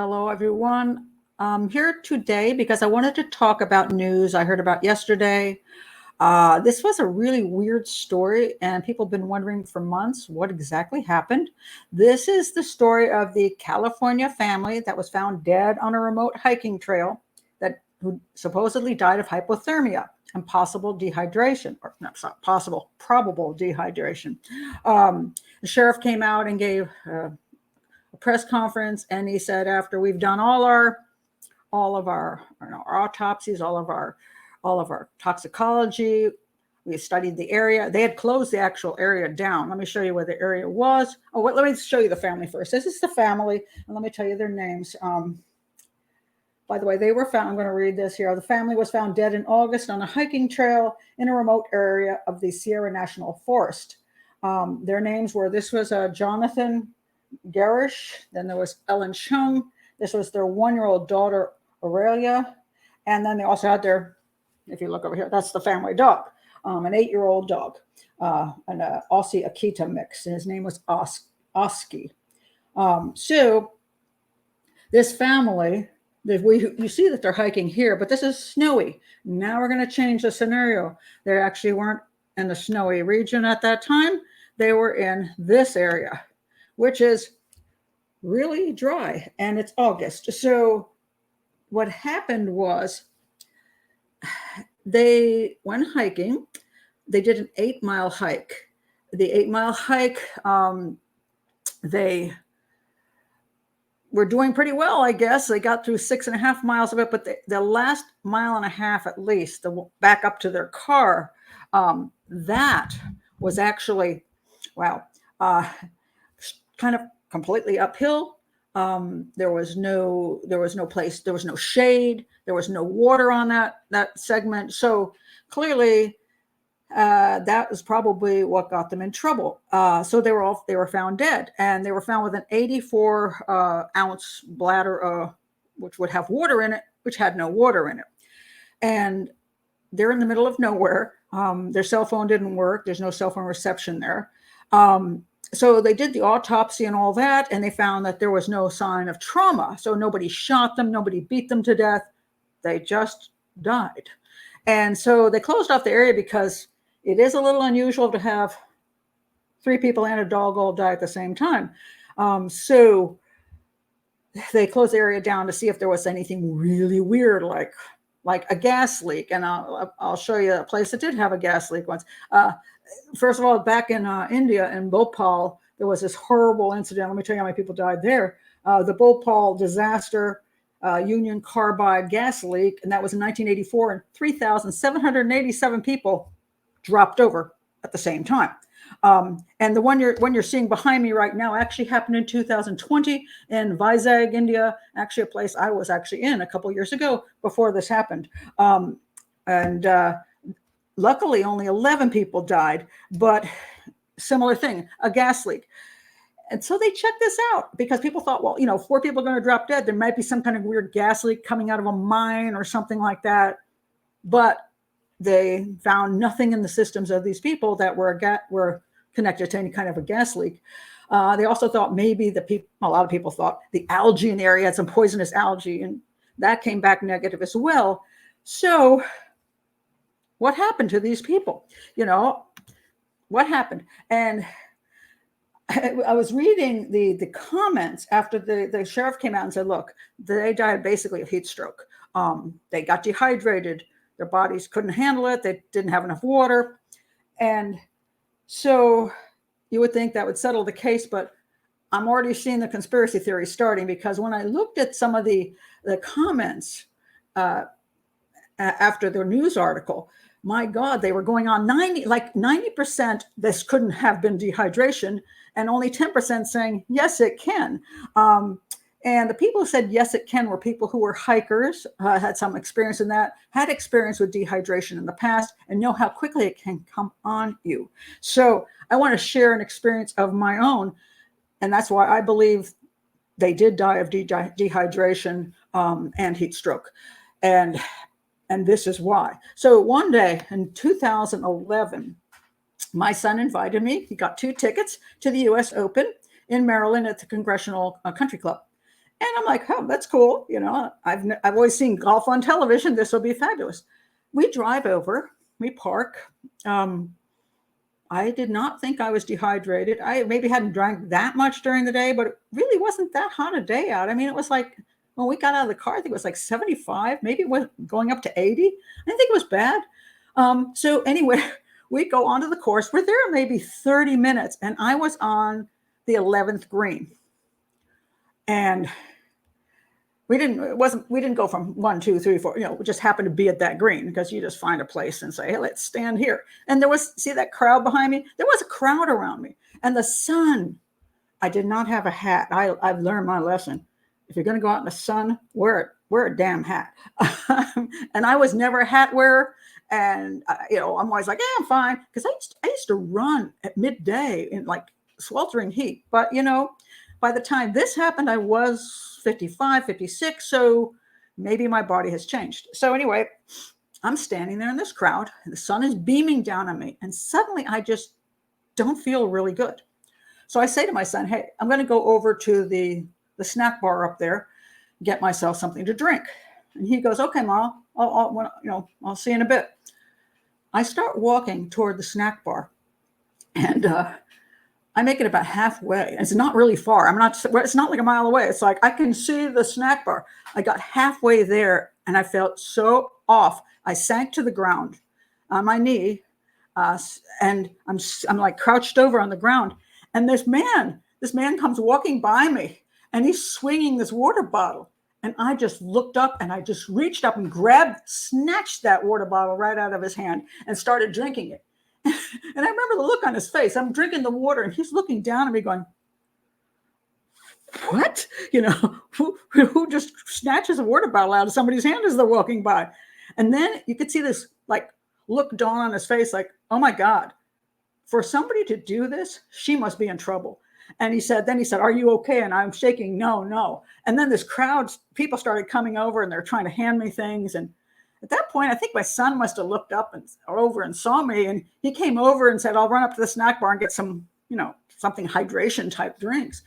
Hello, everyone. I'm here today because I wanted to talk about news I heard about yesterday. This was a really weird story, and people have been wondering for months what exactly happened. This is the story of the California family that was found dead on a remote hiking trail that who supposedly died of hypothermia and possible dehydration, or not possible, probable dehydration. The sheriff came out and gave a press conference, and he said, after we've done all of our autopsies, all of our toxicology, we studied the area. They had closed the actual area down. Let me show you where the area was. Let me show you the family first. This is the family, and let me tell you their names. By the way, they were found, I'm going to read this here. The family was found dead in August on a hiking trail in a remote area of the Sierra National Forest. Their names were, this was Jonathan Gerrish, then there was Ellen Chung. This was their 1-year-old daughter, Aurelia. And then they also had their, if you look over here, that's the family dog, an 8-year-old dog, an Aussie Akita mix. And his name was Oski. So this family, you see that they're hiking here, but this is snowy. Now we're going to change the scenario. They actually weren't in the snowy region at that time. They were in this area, which is really dry, and it's August. So what happened was they went hiking. They did an 8-mile hike. The 8-mile hike, they were doing pretty well, I guess. They got through 6.5 miles of it, but the last 1.5 miles at least, back up to their car, that was actually, wow, kind of completely uphill. There was no place, there was no shade, there was no water on that segment. So clearly, that was probably what got them in trouble. So they were found dead, and they were found with an 84 ounce bladder, which would have water in it, which had no water in it. And they're in the middle of nowhere. Their cell phone didn't work. There's no cell phone reception there. So they did the autopsy and all that, and they found that there was no sign of trauma. So nobody shot them, nobody beat them to death. They just died. And so they closed off the area because it is a little unusual to have 3 people and a dog all die at the same time. So they closed the area down to see if there was anything really weird, like a gas leak. And I'll show you a place that did have a gas leak once. First of all, back in India, in Bhopal, there was this horrible incident. Let me tell you how many people died there. The Bhopal disaster, Union Carbide gas leak, and that was in 1984, and 3,787 people dropped over at the same time. And the one you're seeing behind me right now actually happened in 2020 in Vizag, India, actually a place I was actually in a couple of years ago before this happened. Luckily, only 11 people died, but similar thing, a gas leak. And so they checked this out because people thought, well, 4 people are going to drop dead. There might be some kind of weird gas leak coming out of a mine or something like that. But they found nothing in the systems of these people that were connected to any kind of a gas leak. They also thought maybe a lot of people thought the algae in the area had some poisonous algae, and that came back negative as well. So what happened to these people? What happened? And I was reading the comments after the sheriff came out and said, look, they died basically of heat stroke. They got dehydrated. Their bodies couldn't handle it. They didn't have enough water. And so you would think that would settle the case, but I'm already seeing the conspiracy theory starting, because when I looked at some of the comments after their news article, my God, they were going on 90%. This couldn't have been dehydration, and only 10% saying, yes, it can. And the people who said, yes, it can, were people who were hikers, had some experience in that, had experience with dehydration in the past, and know how quickly it can come on you. So I want to share an experience of my own. And that's why I believe they did die of dehydration and heat stroke. And this is why. So one day in 2011, my son invited me. He got 2 tickets to the U.S. Open in Maryland at the Congressional Country Club. And I'm like, oh, that's cool. I've always seen golf on television. This will be fabulous. We drive over, we park. I did not think I was dehydrated. I maybe hadn't drank that much during the day, but it really wasn't that hot a day out. I mean, it was like when we got out of the car, I think it was like 75, maybe it was going up to 80. I didn't think it was bad. So anyway, we go onto the course. We're there maybe 30 minutes, and I was on the 11th green. And we didn't go from 1, 2, 3, 4, we just happened to be at that green because you just find a place and say, hey, let's stand here. And see that crowd behind me? There was a crowd around me. And the sun, I did not have a hat. I've learned my lesson. If you're going to go out in the sun, wear a damn hat. And I was never a hat wearer. And, I'm always like, I'm fine. Because I used to run at midday in like sweltering heat. But, by the time this happened, I was 55, 56. So maybe my body has changed. So anyway, I'm standing there in this crowd. And the sun is beaming down on me. And suddenly I just don't feel really good. So I say to my son, hey, I'm going to go over to the snack bar up there, get myself something to drink. And he goes, okay, Mom, I'll see you in a bit. I start walking toward the snack bar, and I make it about halfway. It's not really far. It's not like a mile away. It's like I can see the snack bar. I got halfway there, and I felt so off. I sank to the ground on my knee, and I'm like crouched over on the ground. And this man comes walking by me. And he's swinging this water bottle. And I just looked up and I just reached up and snatched that water bottle right out of his hand and started drinking it. And I remember the look on his face. I'm drinking the water and he's looking down at me going, what? Who just snatches a water bottle out of somebody's hand as they're walking by? And then you could see this like look dawn on his face like, oh my God, for somebody to do this, she must be in trouble. And he said, are you okay? And I'm shaking, no. And then this crowd, people started coming over and they're trying to hand me things. And at that point, I think my son must have looked up or over and saw me. And he came over and said, I'll run up to the snack bar and get some, something hydration type drinks.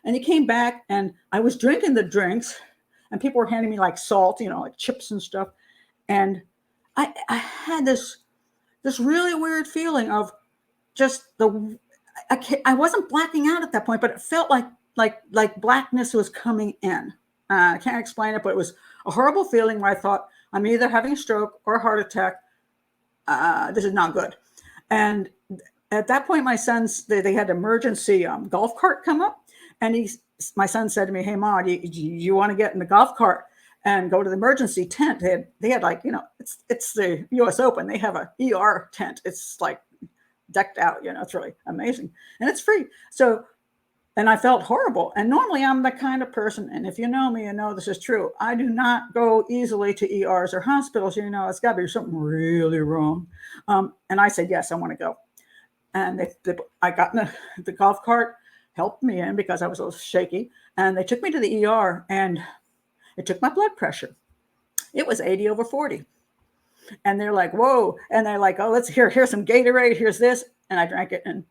And he came back and I was drinking the drinks and people were handing me like salt, like chips and stuff. And I had this really weird feeling of just I wasn't blacking out at that point, but it felt like blackness was coming in. I can't explain it, but it was a horrible feeling where I thought I'm either having a stroke or a heart attack. This is not good. And at that point, my sons, they had an emergency golf cart come up, and my son said to me, "Hey, Mom, do you want to get in the golf cart and go to the emergency tent?" They had like, it's the U.S. Open. They have a ER tent. It's like decked out, it's really amazing, and it's free. So, and I felt horrible. And normally I'm the kind of person, and if you know me, you know this is true, I do not go easily to ERs or hospitals. It's got to be something really wrong. And I said, yes, I want to go. And I got in the golf cart, helped me in because I was a little shaky, and they took me to the ER, and it took my blood pressure. It was 80/40. And they're like, whoa. And they're like, oh, here's some Gatorade. Here's this. And I drank it and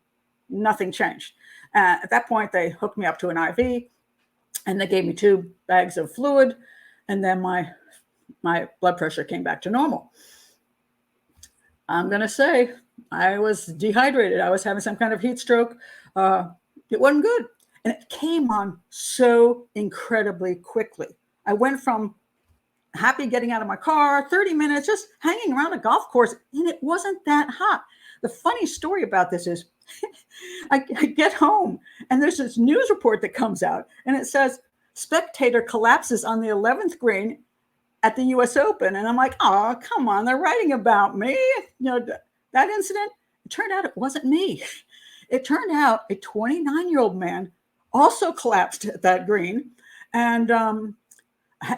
nothing changed. At that point, they hooked me up to an IV and they gave me 2 bags of fluid. And then my blood pressure came back to normal. I'm going to say I was dehydrated. I was having some kind of heat stroke. It wasn't good. And it came on so incredibly quickly. I went from happy getting out of my car, 30 minutes, just hanging around a golf course, and it wasn't that hot. The funny story about this is I get home, and there's this news report that comes out, and it says, spectator collapses on the 11th green at the U.S. Open. And I'm like, oh, come on, they're writing about me. That incident, it turned out it wasn't me. It turned out a 29-year-old man also collapsed at that green, and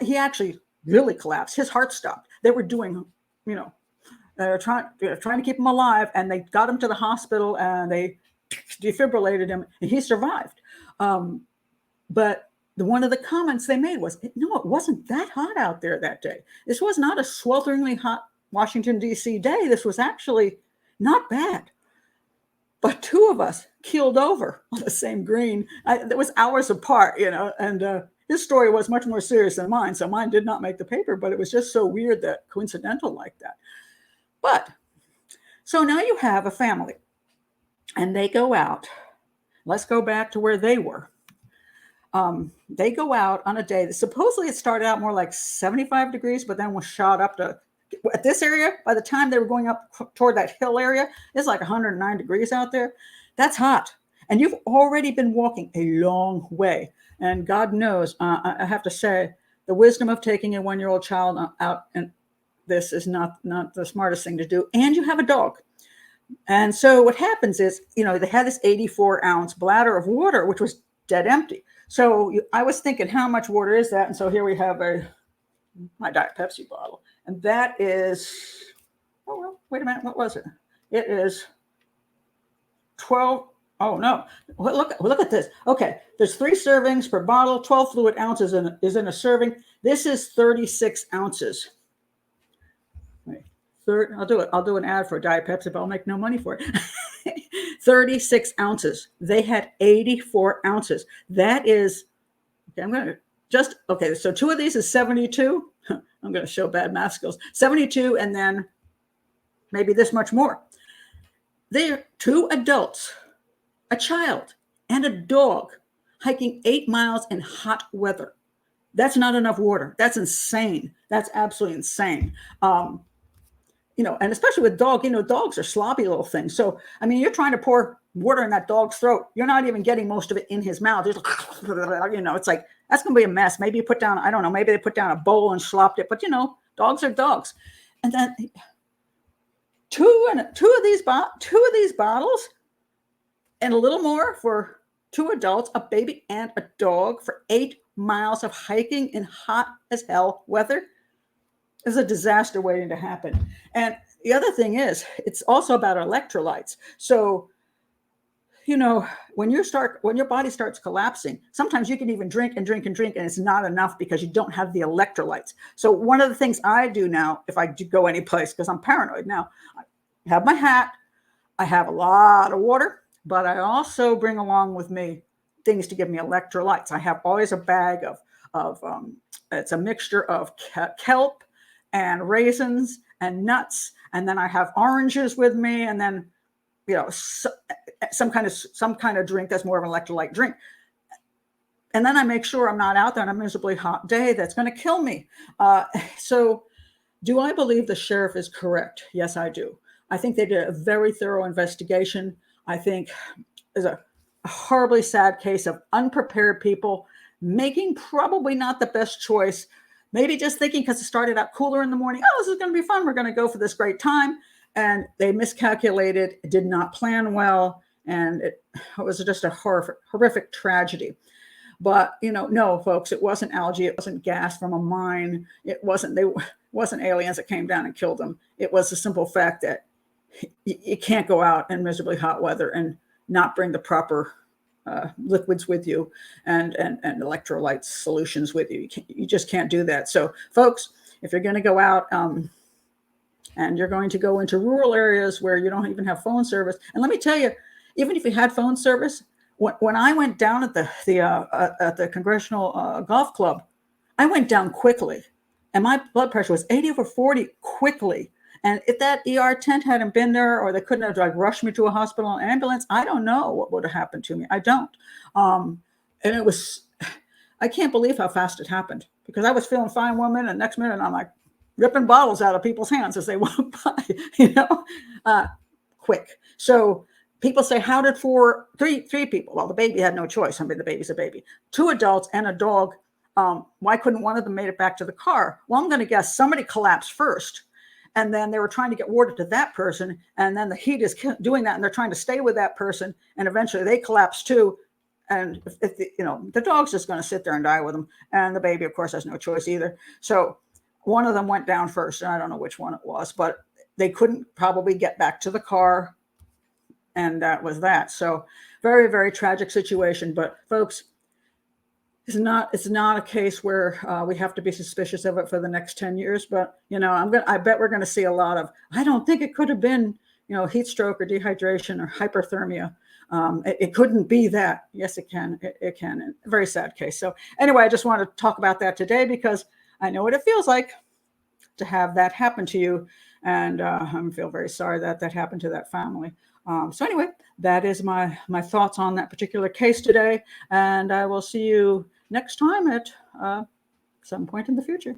he actually really collapsed. His heart stopped. They were doing, they were trying to keep him alive, and they got him to the hospital and they defibrillated him, and he survived. But one of the comments they made was, no, it wasn't that hot out there that day. This was not a swelteringly hot Washington, D.C. day. This was actually not bad. but two of us keeled over on the same green. It was hours apart, and his story was much more serious than mine. So mine did not make the paper, but it was just so weird that coincidental like that. But so now you have a family and they go out. Let's go back to where they were. They go out on a day that supposedly it started out more like 75 degrees, but then was shot up to, at this area, by the time they were going up toward that hill area, it's like 109 degrees out there. That's hot. And you've already been walking a long way. And God knows, I have to say, the wisdom of taking a 1-year-old child out, and this is not the smartest thing to do. And you have a dog. And so what happens is, they had this 84-ounce bladder of water, which was dead empty. So I was thinking, how much water is that? And so here we have my Diet Pepsi bottle. And that is, oh, well, wait a minute. What was it? It is 12. Oh, no. Look at this. Okay. There's 3 servings per bottle. 12 fluid ounces is in a serving. This is 36 ounces. I'll do an ad for Diet Pepsi, but I'll make no money for it. 36 ounces. They had 84 ounces. That is, okay, so 2 of these is 72. I'm going to show bad math skills. 72, and then maybe this much more. They're 2 adults, a child, and a dog hiking 8 miles in hot weather. That's not enough water. That's insane. That's absolutely insane. And especially with dogs are sloppy little things. So, you're trying to pour water in that dog's throat. You're not even getting most of it in his mouth. It's like, that's going to be a mess. Maybe you put down, I don't know, maybe they put down a bowl and slopped it, but dogs are dogs. And then two of these bottles and a little more for 2 adults, a baby and a dog, for 8 miles of hiking in hot as hell weather. Is a disaster waiting to happen. And the other thing is, it's also about electrolytes. So, when your body starts collapsing, sometimes you can even drink and drink and drink, and it's not enough because you don't have the electrolytes. So one of the things I do now, if I do go any place, because I'm paranoid now, I have my hat, I have a lot of water, but I also bring along with me things to give me electrolytes. I have always a bag of it's a mixture of kelp and raisins and nuts. And then I have oranges with me, and then, some kind of drink that's more of an electrolyte drink. And then I make sure I'm not out there on a miserably hot day that's going to kill me. So do I believe the sheriff is correct? Yes, I do. I think they did a very thorough investigation. I think there's a horribly sad case of unprepared people making probably not the best choice. Maybe just thinking because it started out cooler in the morning, this is going to be fun. We're going to go for this great time. And they miscalculated, did not plan well. And it was just a horrific tragedy. But, no, folks, it wasn't algae. It wasn't gas from a mine. It wasn't aliens that came down and killed them. It was the simple fact that you can't go out in miserably hot weather and not bring the proper liquids with you and electrolyte solutions with you. You just can't do that. So, folks, if you're going to go out and you're going to go into rural areas where you don't even have phone service, and let me tell you, even if you had phone service, when I went down at the Congressional Golf Club, I went down quickly, and my blood pressure was 80/40 quickly. And if that ER tent hadn't been there, or they couldn't have rushed me to a hospital and ambulance, I don't know what would have happened to me. I don't. And I can't believe how fast it happened, because I was feeling fine one minute, and next minute I'm like ripping bottles out of people's hands as they walk by, quick. So people say, how did three people? Well, the baby had no choice. The baby's a baby. 2 adults and a dog. Why couldn't one of them made it back to the car? Well, I'm going to guess somebody collapsed first. And then they were trying to get water to that person. And then the heat is doing that. And they're trying to stay with that person. And eventually they collapse too. And the dog's just going to sit there and die with them. And the baby, of course, has no choice either. So one of them went down first. And I don't know which one it was, but they couldn't probably get back to the car. And that was that. So very, very tragic situation. But folks, it's not a case where we have to be suspicious of it for the next 10 years. But, I bet we're going to see a lot of, I don't think it could have been heat stroke or dehydration or hyperthermia. It couldn't be that. Yes, it can. It can. A very sad case. So anyway, I just wanted to talk about that today because I know what it feels like to have that happen to you. And I feel very sorry that that happened to that family. So anyway, that is my thoughts on that particular case today. And I will see you next time at some point in the future.